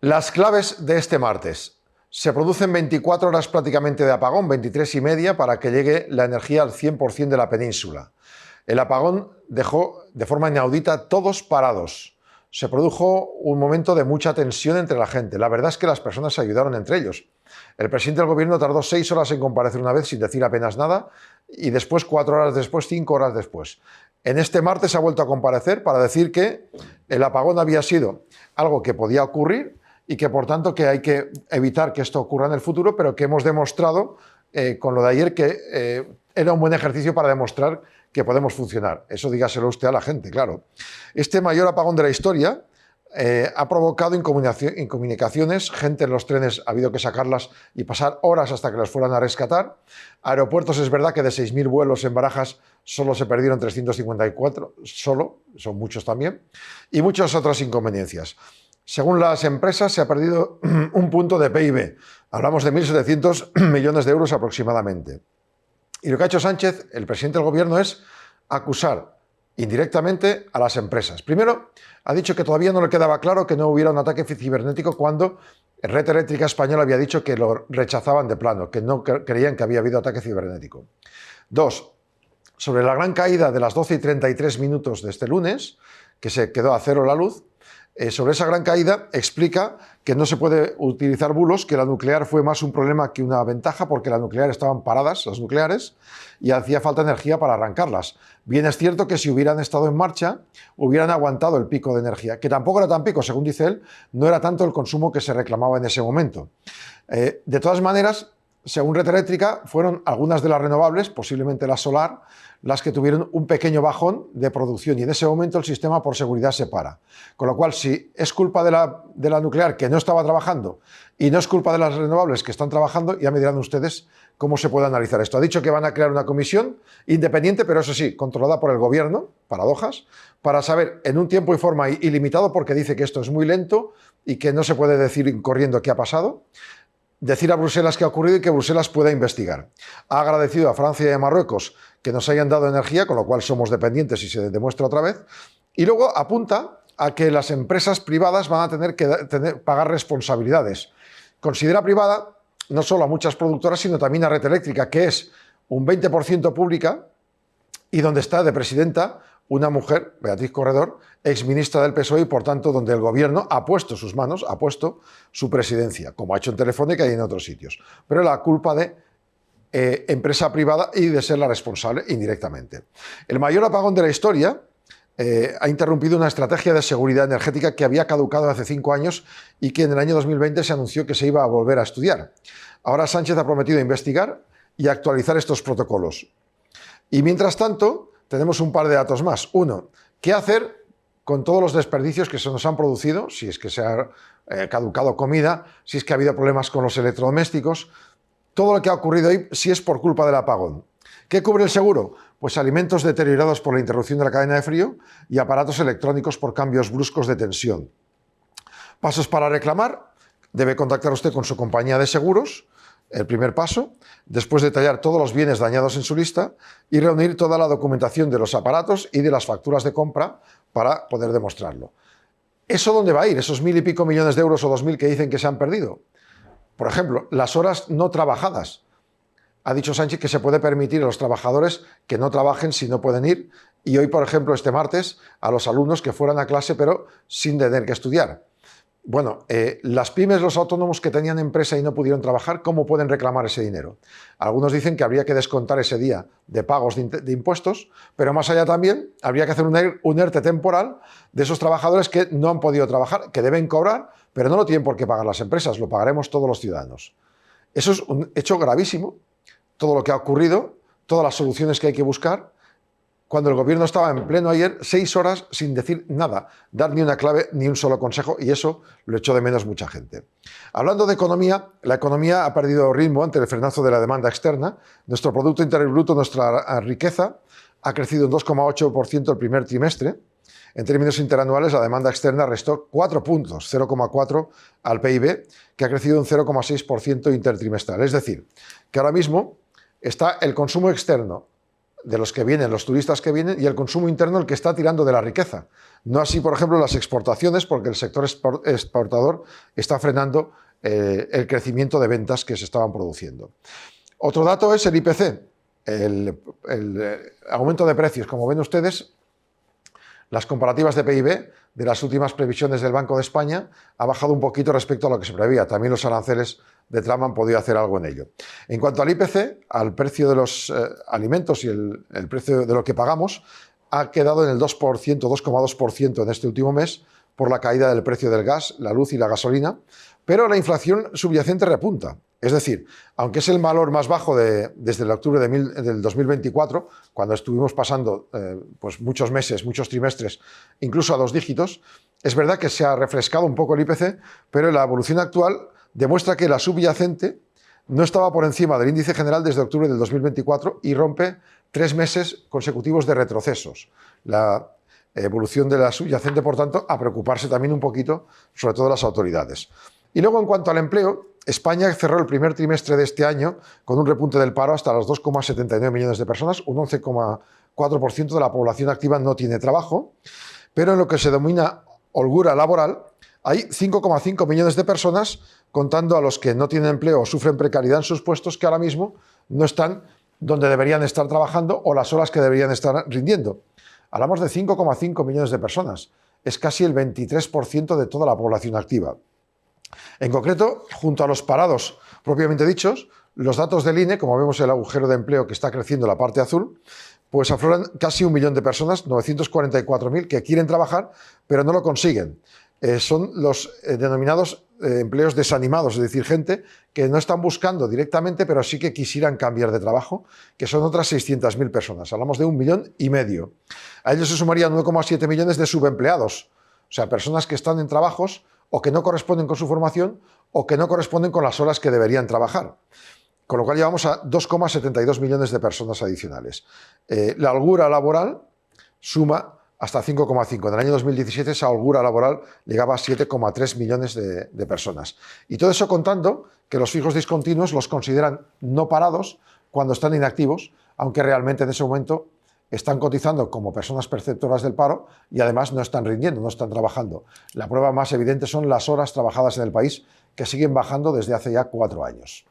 Las claves de este martes. Se producen 24 horas prácticamente de apagón, 23 y media, para que llegue la energía al 100% de la península. El apagón dejó de forma inaudita a todos parados. Se produjo un momento de mucha tensión entre la gente. La verdad es que las personas se ayudaron entre ellos. El presidente del gobierno tardó 6 horas en comparecer una vez sin decir apenas nada y después 4 horas después, 5 horas después. En este martes ha vuelto a comparecer para decir que el apagón había sido algo que podía ocurrir y que por tanto que hay que evitar que esto ocurra en el futuro, pero que hemos demostrado con lo de ayer que era un buen ejercicio para demostrar que podemos funcionar. Eso dígaselo usted a la gente, claro. Este mayor apagón de la historia ha provocado incomunicaciones, gente en los trenes ha habido que sacarlas y pasar horas hasta que las fueran a rescatar. Aeropuertos, es verdad que de 6.000 vuelos en Barajas solo se perdieron 354, solo, son muchos también, y muchas otras inconveniencias. Según las empresas, se ha perdido un punto de PIB. Hablamos de 1.700 millones de euros aproximadamente. Y lo que ha hecho Sánchez, el presidente del gobierno, es acusar indirectamente a las empresas. Primero, ha dicho que todavía no le quedaba claro que no hubiera un ataque cibernético cuando Red Eléctrica Española había dicho que lo rechazaban de plano, que no creían que había habido ataque cibernético. Dos, sobre la gran caída de las 12:33 de este lunes, que se quedó a cero la luz, sobre esa gran caída explica que no se puede utilizar bulos, que la nuclear fue más un problema que una ventaja porque las nucleares estaban paradas, las nucleares, y hacía falta energía para arrancarlas. Bien es cierto que si hubieran estado en marcha, hubieran aguantado el pico de energía, que tampoco era tan pico, según dice él, no era tanto el consumo que se reclamaba en ese momento. De todas maneras, según Red Eléctrica, fueron algunas de las renovables, posiblemente la solar, las que tuvieron un pequeño bajón de producción y en ese momento el sistema por seguridad se para. Con lo cual, si es culpa de la nuclear que no estaba trabajando y no es culpa de las renovables que están trabajando, ya me dirán ustedes cómo se puede analizar esto. Ha dicho que van a crear una comisión independiente, pero eso sí, controlada por el gobierno, paradojas, para saber en un tiempo y forma ilimitado, porque dice que esto es muy lento y que no se puede decir corriendo qué ha pasado, decir a Bruselas qué ha ocurrido y que Bruselas pueda investigar. Ha agradecido a Francia y a Marruecos que nos hayan dado energía, con lo cual somos dependientes y se demuestra otra vez. Y luego apunta a que las empresas privadas van a tener que pagar responsabilidades. Considera privada no solo a muchas productoras, sino también a Red Eléctrica, que es un 20% pública y donde está de presidenta una mujer, Beatriz Corredor, exministra del PSOE y, por tanto, donde el gobierno ha puesto sus manos, ha puesto su presidencia, como ha hecho en Telefónica y en otros sitios. Pero la culpa de empresa privada y de ser la responsable indirectamente. El mayor apagón de la historia ha interrumpido una estrategia de seguridad energética que había caducado hace 5 años y que en el año 2020 se anunció que se iba a volver a estudiar. Ahora Sánchez ha prometido investigar y actualizar estos protocolos. Y mientras tanto, tenemos un par de datos más. Uno, ¿qué hacer con todos los desperdicios que se nos han producido? Si es que se ha caducado comida, si es que ha habido problemas con los electrodomésticos, todo lo que ha ocurrido ahí, si es por culpa del apagón. ¿Qué cubre el seguro? Pues alimentos deteriorados por la interrupción de la cadena de frío y aparatos electrónicos por cambios bruscos de tensión. Pasos para reclamar. Debe contactar usted con su compañía de seguros. El primer paso, después detallar todos los bienes dañados en su lista y reunir toda la documentación de los aparatos y de las facturas de compra para poder demostrarlo. ¿Eso dónde va a ir? Esos 1.000 y pico millones de euros o 2.000 que dicen que se han perdido. Por ejemplo, las horas no trabajadas. Ha dicho Sánchez que se puede permitir a los trabajadores que no trabajen si no pueden ir y hoy, por ejemplo, este martes, a los alumnos que fueran a clase pero sin tener que estudiar. Bueno, las pymes, los autónomos que tenían empresa y no pudieron trabajar, ¿cómo pueden reclamar ese dinero? Algunos dicen que habría que descontar ese día de pagos de impuestos, pero más allá también habría que hacer un ERTE temporal de esos trabajadores que no han podido trabajar, que deben cobrar, pero no lo tienen por qué pagar las empresas, lo pagaremos todos los ciudadanos. Eso es un hecho gravísimo, todo lo que ha ocurrido, todas las soluciones que hay que buscar, cuando el gobierno estaba en pleno ayer 6 horas sin decir nada, dar ni una clave ni un solo consejo, y eso lo echó de menos mucha gente. Hablando de economía, la economía ha perdido ritmo ante el frenazo de la demanda externa. Nuestro Producto Interior Bruto, nuestra riqueza, ha crecido un 2,8% el primer trimestre. En términos interanuales, la demanda externa restó 4 puntos, 0,4 al PIB, que ha crecido un 0,6% intertrimestral. Es decir, que ahora mismo está el consumo externo de los que vienen, los turistas que vienen, y el consumo interno el que está tirando de la riqueza. No así, por ejemplo, las exportaciones, porque el sector exportador está frenando el crecimiento de ventas que se estaban produciendo. Otro dato es el IPC, el aumento de precios. Como ven ustedes, las comparativas de PIB de las últimas previsiones del Banco de España ha bajado un poquito respecto a lo que se preveía. También los aranceles de Trump han podido hacer algo en ello. En cuanto al IPC, al precio de los alimentos y el precio de lo que pagamos, ha quedado en el 2%, 2,2% en este último mes por la caída del precio del gas, la luz y la gasolina, pero la inflación subyacente repunta. Es decir, aunque es el valor más bajo desde el octubre del 2024, cuando estuvimos pasando pues muchos meses, muchos trimestres, incluso a 2 dígitos, es verdad que se ha refrescado un poco el IPC, pero la evolución actual demuestra que la subyacente no estaba por encima del índice general desde octubre del 2024 y rompe 3 meses consecutivos de retrocesos. La evolución de la subyacente, por tanto, a preocuparse también un poquito, sobre todo las autoridades. Y luego, en cuanto al empleo, España cerró el primer trimestre de este año con un repunte del paro hasta los 2,79 millones de personas, un 11,4% de la población activa no tiene trabajo, pero en lo que se denomina holgura laboral, hay 5,5 millones de personas, contando a los que no tienen empleo o sufren precariedad en sus puestos, que ahora mismo no están donde deberían estar trabajando o las horas que deberían estar rindiendo. Hablamos de 5,5 millones de personas, es casi el 23% de toda la población activa. En concreto, junto a los parados propiamente dichos, los datos del INE, como vemos el agujero de empleo que está creciendo en la parte azul, pues afloran casi 1 millón de personas, 944.000, que quieren trabajar, pero no lo consiguen. Son los denominados empleos desanimados, es decir, gente que no están buscando directamente, pero sí que quisieran cambiar de trabajo, que son otras 600.000 personas. Hablamos de 1,5 millones. A ellos se sumarían 9,7 millones de subempleados, o sea, personas que están en trabajos o que no corresponden con su formación o que no corresponden con las horas que deberían trabajar. Con lo cual llevamos a 2,72 millones de personas adicionales. La holgura laboral suma hasta 5,5. En el año 2017 esa holgura laboral llegaba a 7,3 millones de personas. Y todo eso contando que los fijos discontinuos los consideran no parados cuando están inactivos, aunque realmente en ese momento están cotizando como personas perceptoras del paro y además no están rindiendo, no están trabajando. La prueba más evidente son las horas trabajadas en el país, que siguen bajando desde hace ya 4 años.